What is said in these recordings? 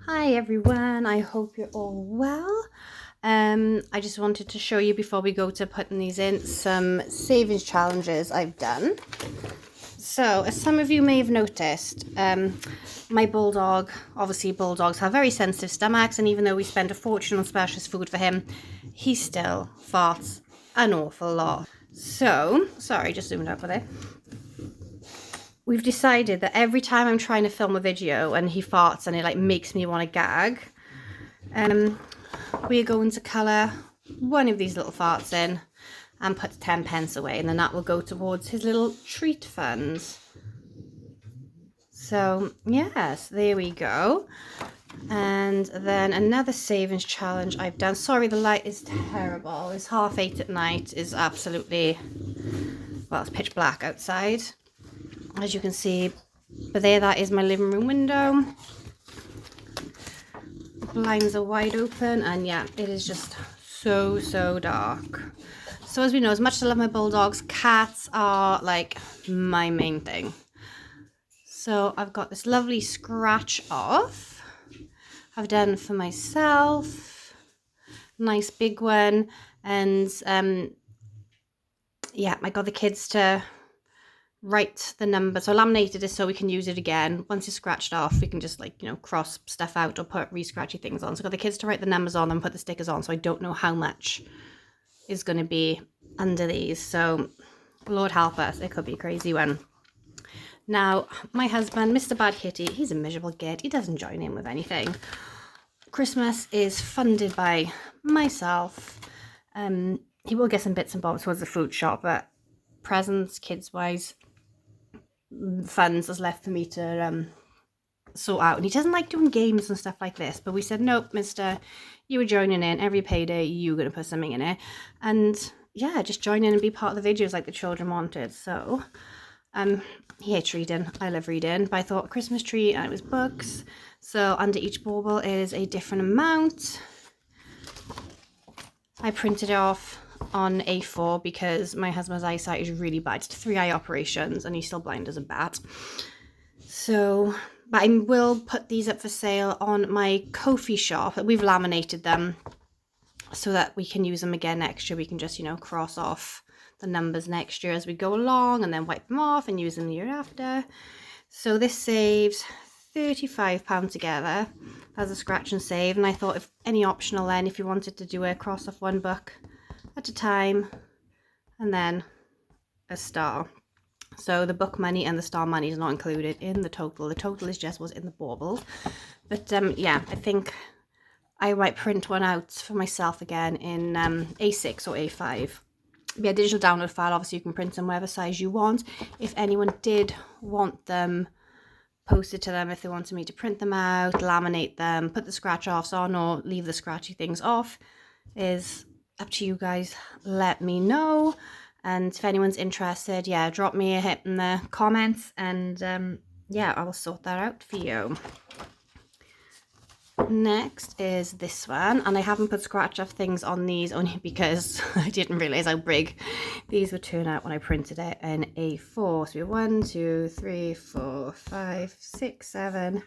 Hi everyone, I hope you're all well. I just wanted to show you before we go to putting these in some savings challenges I've done. So as some of you may have noticed, my bulldog, obviously bulldogs have very sensitive stomachs, and even though we spend a fortune on specialist food for him, he still farts an awful lot. So, sorry, just zoomed out for there. We've decided that every time I'm trying to film a video and he farts and it like makes me want to gag, we're going to colour one of these little farts in and put 10 pence away, and then that will go towards his little treat funds. So yes, there we go. And then another savings challenge I've done. Sorry, the light is terrible. It's 8:30 at night. Is absolutely, well, it's pitch black outside, as you can see. But there, that is my living room window. Blinds are wide open, and yeah, it is just so dark. So as we know, as much as I love my bulldogs, cats are like my main thing. So I've got this lovely scratch off I've done for myself, nice big one. And yeah, I got the kids to write the number. So I laminated it so we can use it again. Once it's scratched off, we can just cross stuff out or put re-scratchy things on. So I got the kids to write the numbers on and put the stickers on. So I don't know how much is going to be under these. So Lord help us, it could be a crazy one. Now, my husband, Mr. Bad Kitty, he's a miserable git. He doesn't join in with anything. Christmas is funded by myself. He will get some bits and bobs towards the food shop, but presents, kids-wise, funds is left for me to sort out. And he doesn't like doing games and stuff like this, but we said, nope, mister, you were joining in. Every payday, you're going to put something in it. And yeah, just join in and be part of the videos like the children wanted. So he hates reading. I love reading. But I thought Christmas tree, and it was books. So under each bauble is a different amount. I printed it off on A4 because my husband's eyesight is really bad. It's 3 eye operations and he's still blind as a bat. So, but I will put these up for sale on my Ko-fi shop. We've laminated them so that we can use them again next year. We can just, cross off the numbers next year as we go along and then wipe them off and use them the year after. So this saves £35 together as a scratch and save. And I thought if any optional then, if you wanted to do a cross off one book at a time and then a star. So the book money and the star money is not included in the total. The total is just what's in the bauble. But yeah, I think I might print one out for myself again in A6 or A5. Be a digital download file. Obviously you can print them whatever size you want. If anyone did want them posted to them, if they wanted me to print them out, laminate them, put the scratch offs on, or leave the scratchy things off, is up to you guys. Let me know. And if anyone's interested, yeah, drop me a hit in the comments, and yeah, I will sort that out for you. Next is this one, and I haven't put scratch off things on these only because I didn't realize how big these would turn out when I printed it in A4. So we have 1, 2, 3, 4, 5, 6, 7,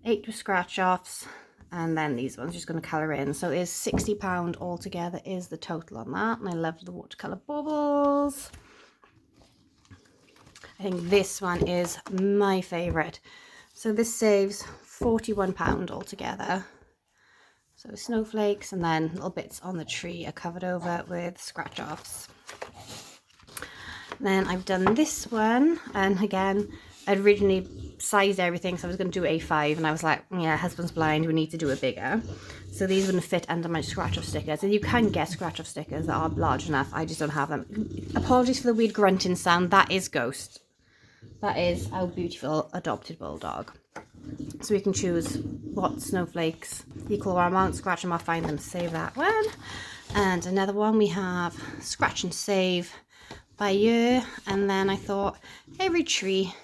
8 scratch offs, and then these ones just going to colour in. So it is £60 altogether is the total on that, and I love the watercolour baubles. I think this one is my favourite. So this saves £41 altogether. So snowflakes and then little bits on the tree are covered over with scratch offs. Then I've done this one, and again, I'd originally sized everything, so I was going to do A5, and I was like, yeah, husband's blind, we need to do it bigger. So these wouldn't fit under my scratch off stickers, and you can get scratch off stickers that are large enough. I just don't have them. Apologies for the weird grunting sound. That is Ghost. That is our beautiful adopted bulldog. So we can choose what snowflakes equal our amount, scratch them off, find them, save that one. And another one we have scratch and save by year. And then I thought every tree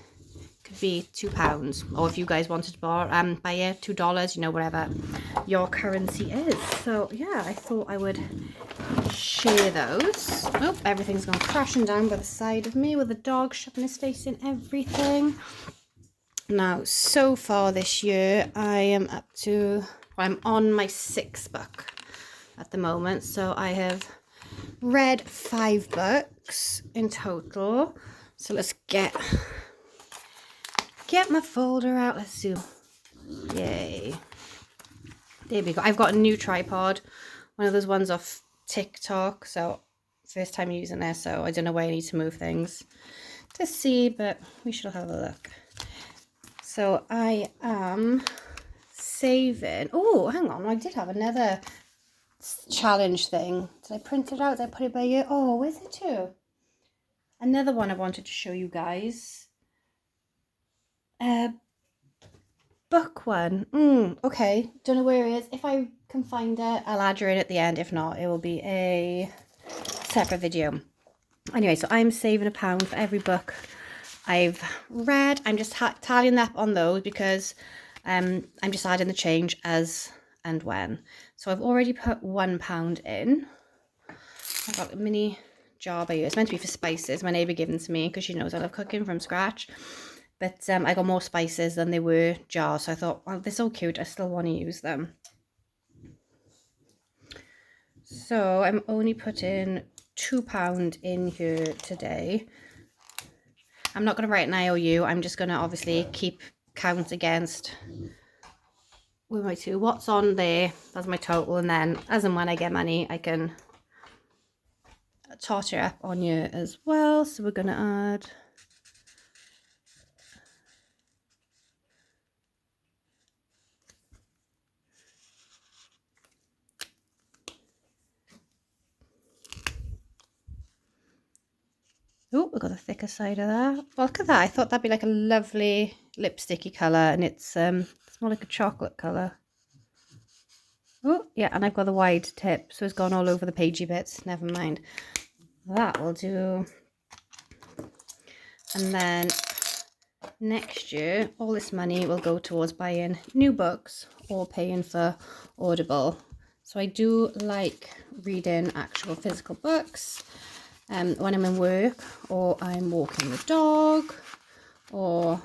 could be £2, or if you guys wanted to borrow by year, $2, whatever your currency is. So yeah, I thought I would share those. Oh, everything's gone crashing down by the side of me with the dog shoving his face in everything. Now, so far this year, I am up to, I'm on my 6th book at the moment. So I have read 5 books in total. So let's get my folder out. Let's do, yay. There we go. I've got a new tripod, one of those ones off TikTok. So first time using it, so I don't know where I need to move things to see, but we should have a look. So I am saving. Oh, hang on. I did have another challenge thing. Did I print it out? Did I put it by you? Oh, where's it too? Another one I wanted to show you guys. Book one. Okay. Don't know where it is. If I can find it, I'll add her in at the end. If not, it will be a separate video. Anyway, so I'm saving £1 for every book I've read. I'm just tallying up on those because I'm just adding the change as and when. So I've already put £1 in. I've got a mini jar by you. It's meant to be for spices. My neighbour gave them to me because she knows I love cooking from scratch. But I got more spices than they were jars. So I thought, well, they're so cute. I still want to use them. So I'm only putting £2 in here today. I'm not going to write an IOU. I'm just going to obviously keep count against what's on there. That's my total. And then as and when I get money, I can tot it up on you as well. So we're going to add oh, we've got the thicker side of that. Well, look at that. I thought that'd be like a lovely lipsticky colour, and it's more like a chocolate colour. Oh, yeah, and I've got the wide tip, so it's gone all over the pagey bits. Never mind. That will do. And then next year, all this money will go towards buying new books or paying for Audible. So I do like reading actual physical books. When I'm in work or I'm walking the dog or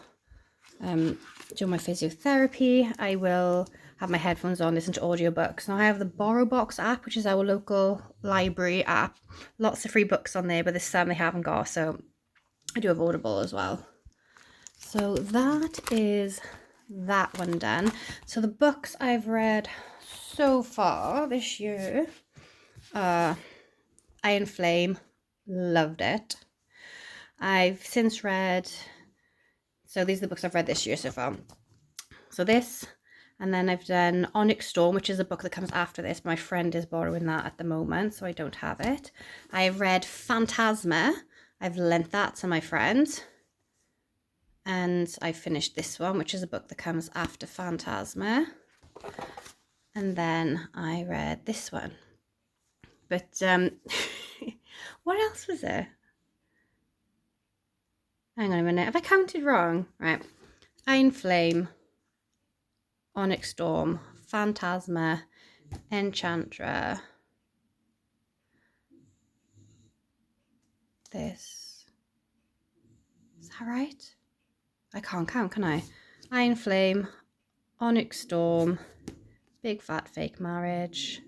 doing my physiotherapy, I will have my headphones on, listen to audiobooks. Now I have the Borrow Box app, which is our local library app. Lots of free books on there, but there's some they haven't got, so I do have Audible as well. So that is that one done. So the books I've read so far this year, Iron Flame, loved it. I've since read, so these are the books I've read this year so far. So this, and then I've done Onyx Storm, which is a book that comes after this. My friend is borrowing that at the moment, so I don't have it. I've read Phantasma. I've lent that to my friend. And I finished this one, which is a book that comes after Phantasma. And then I read this one. But what else was there? Hang on a minute. Have I counted wrong? Right. Iron Flame, Onyx Storm, Phantasma, Enchantra. This. Is that right? I can't count, can I? Iron Flame, Onyx Storm, Big Fat Fake Marriage,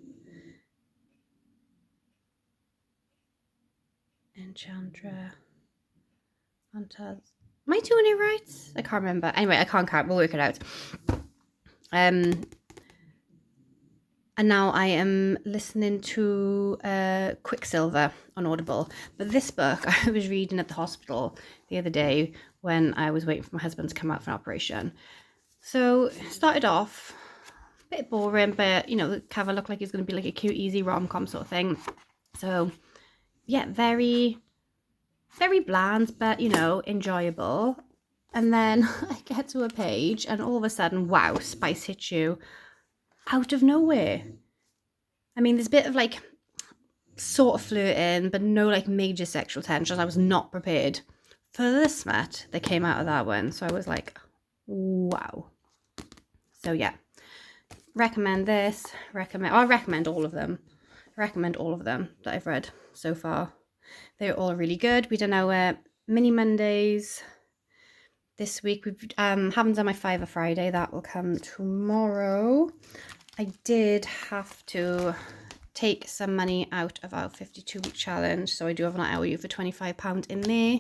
Enchantra, Phantasma. Am I doing it right? I can't remember. Anyway, I can't count. We'll work it out. And now I am listening to Quicksilver on Audible. But this book I was reading at the hospital the other day when I was waiting for my husband to come out for an operation. So it started off a bit boring, but, you know, the cover looked like it's going to be like a cute, easy rom-com sort of thing. So, yeah, very, very bland, but, you know, enjoyable. And then I get to a page and all of a sudden, wow, spice hits you out of nowhere. I mean, there's a bit of like sort of flirting, but no like major sexual tension. I was not prepared for the smut that came out of that one. So I was like, wow. So yeah, recommend this. I recommend all of them. I recommend all of them that I've read so far. They're all really good. We done our mini Mondays this week. We haven't done my Fiver Friday. That will come tomorrow. I did have to take some money out of our 52-week challenge. So I do have an IOU for £25 in there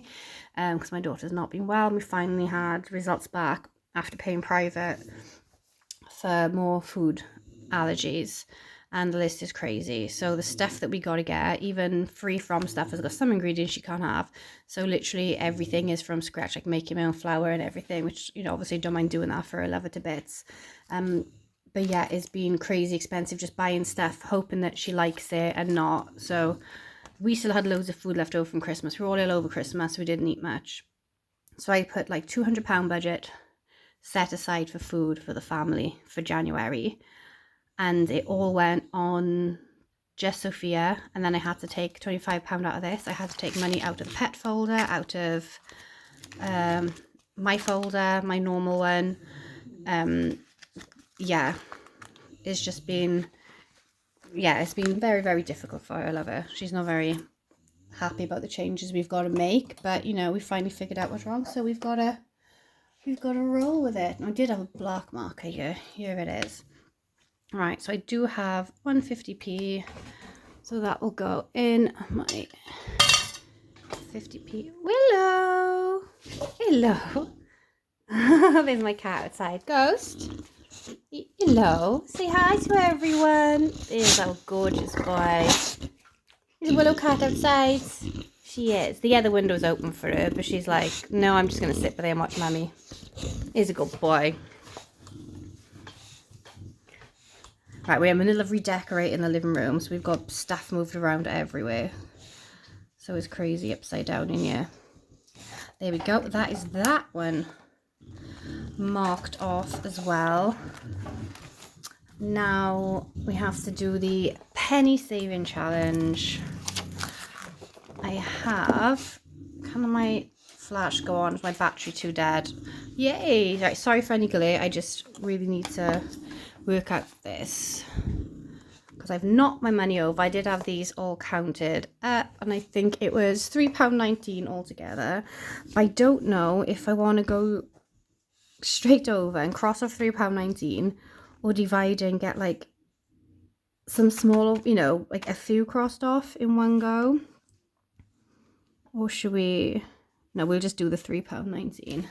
because my daughter's not been well. We finally had results back after paying private for more food allergies. And the list is crazy. So the stuff that we got to get, even free from stuff, has got some ingredients you can't have. So literally everything is from scratch, like making my own flour and everything, which, you know, obviously don't mind doing that for a lover to bits. But yeah, it's been crazy expensive just buying stuff, hoping that she likes it and not. So we still had loads of food left over from Christmas. We were all ill over Christmas, so we didn't eat much. So I put like £200 budget set aside for food for the family for January. And it all went on just Sophia. And then I had to take £25 out of this. I had to take money out of the pet folder, out of my folder, my normal one. Yeah, it's just been, it's been very, very difficult for her, lover. She's not very happy about the changes we've got to make, but you know, we finally figured out what's wrong, so we've got to roll with it. And I did have a black marker here. Here it is. Right, so I do have 150p, so that will go in my 50p. Willow, hello. There's my cat outside. Ghost, hello. Say hi to everyone. There's our gorgeous boy. Is Willow cat outside? She is. The other window's open for her, but she's like, no, I'm just going to sit there and watch Mummy. He's a good boy. Right, we're in the middle of redecorating the living room, so we've got stuff moved around everywhere. So it's crazy upside down in here. There we go. That is that one marked off as well. Now we have to do the penny saving challenge. I have, can my flash go on? Is my battery too dead? Yay! Right, sorry for any glare. I just really need to work out this because I've knocked my money over. I did have these all counted up and I think it was £3.19 altogether. I don't know if I want to go straight over and cross off £3.19 or divide and get like some small, you know, like a few crossed off in one go. Or should we, no, we'll just do the £3.19.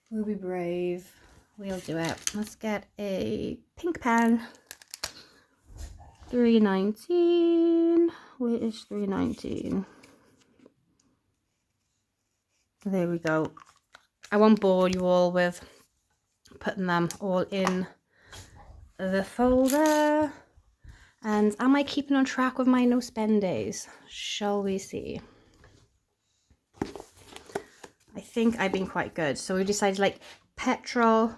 We'll be brave. We'll do it. Let's get a pink pen. £3.19. Where is £3.19? There we go. I won't bore you all with putting them all in the folder. And am I keeping on track with my no spend days? Shall we see? I think I've been quite good. So we decided like petrol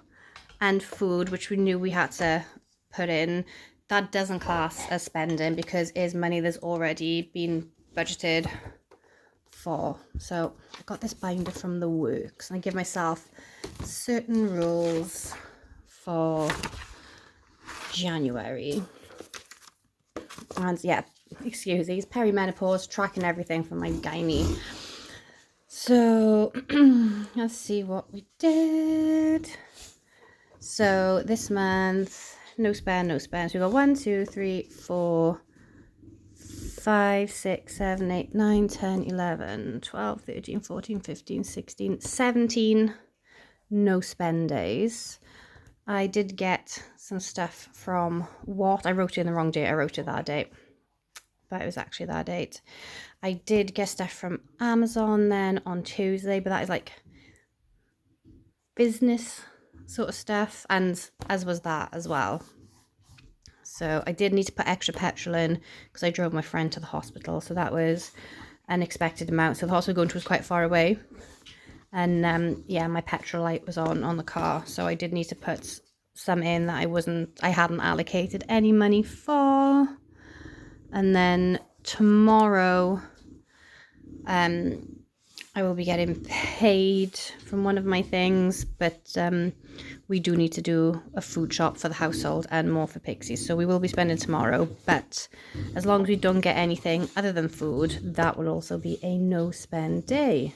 and food, which we knew we had to put in. That doesn't class as spending because it is money that's already been budgeted for. So I got this binder from the works and I give myself certain rules for January. And yeah, excuse these, perimenopause, tracking everything from my gynae. So let's see what we did. So this month, no spend, no spend. So we got 1, 2, 3, 4, 5, 6, 7, 8, 9, 10, 11, 12, 13, 14, 15, 16, 17 no spend days. I did get some stuff from what? I wrote it in the wrong date. I wrote it that date, but it was actually that date. I did get stuff from Amazon then on Tuesday, but that is like business sort of stuff, and as was that as well. So I did need to put extra petrol in because I drove my friend to the hospital, so that was an expected amount. So the hospital going to was quite far away, and yeah, my petrol light was on the car, so I did need to put some in that I hadn't allocated any money for. And then tomorrow I will be getting paid from one of my things, but we do need to do a food shop for the household and more for Pixie, so we will be spending tomorrow. But as long as we don't get anything other than food, that will also be a no spend day.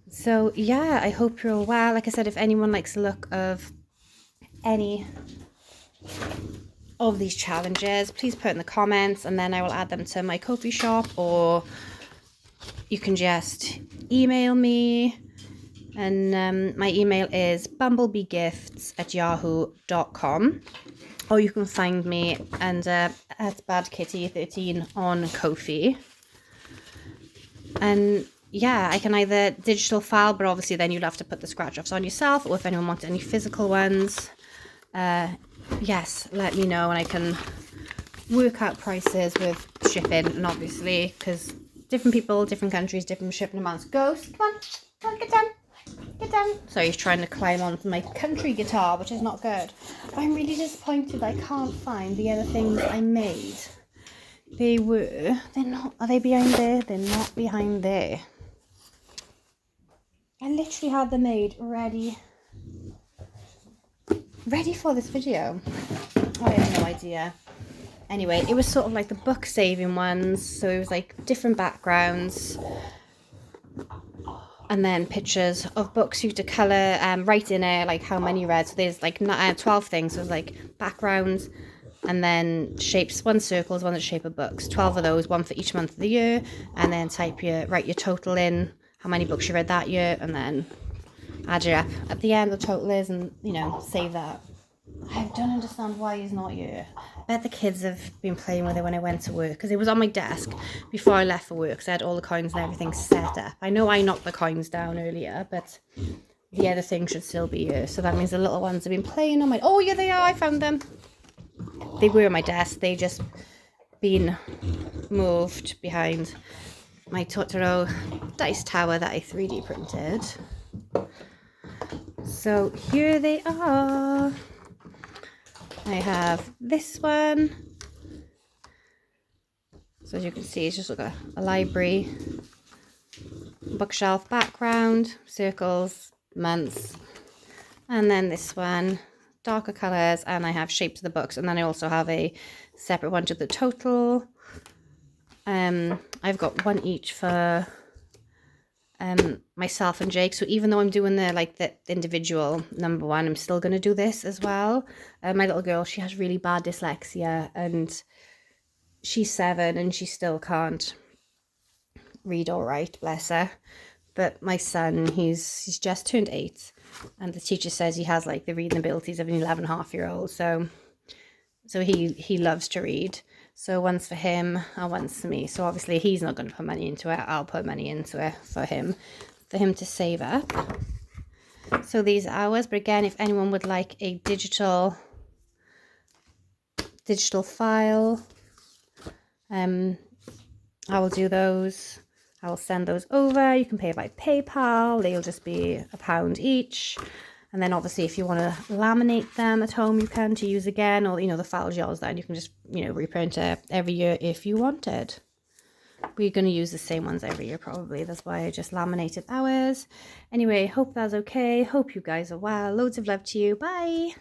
So yeah, I hope you're all well. Like I said, if anyone likes the look of any of these challenges, please put in the comments, and then I will add them to my Ko-fi shop, or you can just email me. And my email is bumblebegifts@yahoo.com, or you can find me under at badkitty13 on Ko-fi. And yeah, I can either digital file, but obviously then you'll have to put the scratch offs on yourself, or if anyone wants any physical ones, yes, let me know, and I can work out prices with shipping. And obviously, because different people, different countries, different shipping amounts. Ghost, come on, get down. Get down. So he's trying to climb onto my country guitar, which is not good. I'm really disappointed I can't find the other things I made. They're not, are they behind there? They're not behind there. I literally had them made ready for this video. Oh, I have no idea. Anyway, it was sort of like the book saving ones. So it was like different backgrounds. And then pictures of books you to colour, write in it like how many you read. So there's like 12 things. So it's like backgrounds, and then shapes. One circle is one that's shape of books. 12 of those, one for each month of the year. And then write your total in, how many books you read that year, and then add it up at the end. The total is, and save that. I don't understand why he's not here. I bet the kids have been playing with it when I went to work, because it was on my desk before I left for work, because I had all the coins and everything set up. I know I knocked the coins down earlier, but the other thing should still be here. So that means the little ones have been playing on my... Oh, yeah, they are. I found them. They were on my desk. They just been moved behind my Totoro dice tower that I 3D printed. So here they are. I have this one. So as you can see, it's just like a library, bookshelf background, circles, months. And then this one, darker colours, and I have shapes of the books. And then I also have a separate one to the total. I've got one each for myself and Jake. So even though I'm doing the individual number one, I'm still going to do this as well. My little girl, she has really bad dyslexia, and she's 7 and she still can't read or write, bless her. But my son, he's just turned 8, and the teacher says he has like the reading abilities of an 11.5-year-old. So he loves to read. So one's for him and one's for me. So obviously he's not going to put money into it. I'll put money into it for him to save up. So these are ours. But again, if anyone would like a digital file, I will do those. I will send those over. You can pay by PayPal. They'll just be £1 each. And then obviously if you want to laminate them at home, you can, to use again, or the file gels, then you can just reprint it every year if you wanted. We're going to use the same ones every year probably. That's why I just laminated ours. Anyway, hope that's okay. Hope you guys are well. Loads of love to you. Bye.